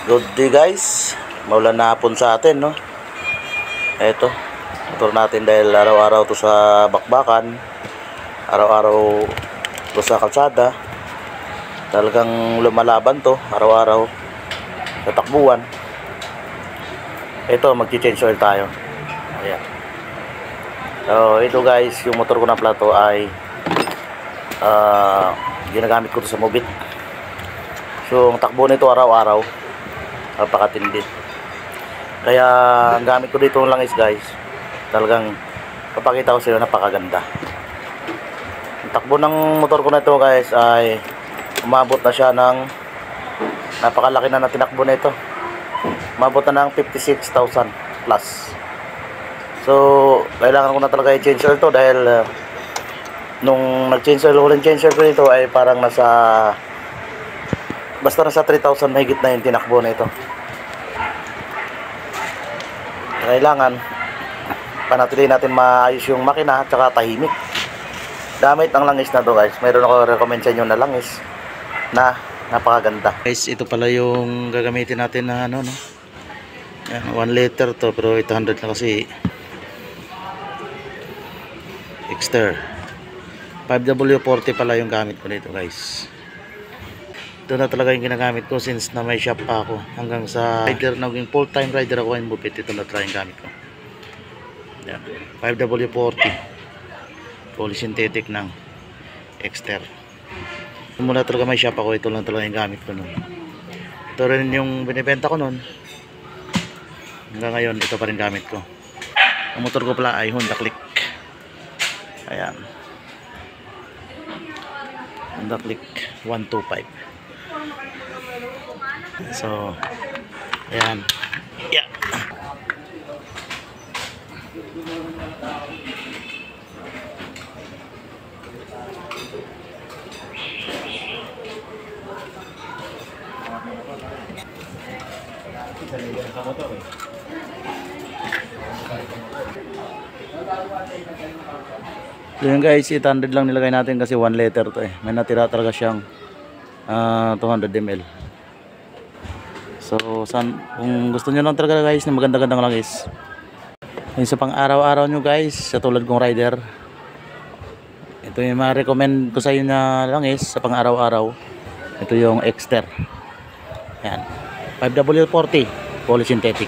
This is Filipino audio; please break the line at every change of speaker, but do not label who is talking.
Good day guys, maulan na hapon sa atin, no? Eto, motor natin dahil araw-araw to sa bakbakan, araw-araw to sa kalsada. Talagang lumalaban to, araw-araw sa takbuhan. Eto, magchi-change oil tayo. Ayan. So, ito guys, yung motor ko na plato ay ginagamit ko to sa Mobit. So, ang takbo nito araw-araw napakatindi. Kaya ang gamit ko dito lang is guys, talagang papakita ko sa inyo, napakaganda. Ang takbo ng motor ko na ito guys ay umabot na siya ng napakalaki na tinakbo na ito. Umabot na ng 56,000 plus. So kailangan ko na talaga i-change oil to dahil nung nag-change oil ko nito ay parang nasa 3,000 mahigit na yung tinakbo na ito. Kailangan panatilihin natin maayos yung makina at saka tahimik. Gamit ang langis na to guys. Mayroon ako recommend sa inyo na langis na napakaganda. Guys, ito pala yung gagamitin natin na ano, no? 1 liter to, pero 800 na kasi. Exter 5W40 pala yung gamit ko dito guys. Ito na talaga yung ginagamit ko since na may shop pa ako. Hanggang sa rider, naging full time rider ako in Mobit. Ito na talaga yung gamit ko. Yan. 5W40 polysynthetic ng Exter. Muna talaga may shop ako. Ito lang talaga yung gamit ko nun. Ito rin yung binibenta ko nun. Hanggang ngayon ito pa rin gamit ko. Ang motor ko pala ay Honda Click. Ayan, Honda Click 125. So, ayan. Yeah. So yun guys, 800 lang nilagay natin kasi 1 liter to eh. May natira talaga siyang 200 ml. So kung gusto nyo lang talaga guys na maganda-gandang langis, yung sa pang araw-araw nyo guys, sa tulad kong rider, ito yung ma-recommend ko sa inyo na langis sa pang araw-araw. Ito yung Exter. Yan, 5W40 polysynthetic.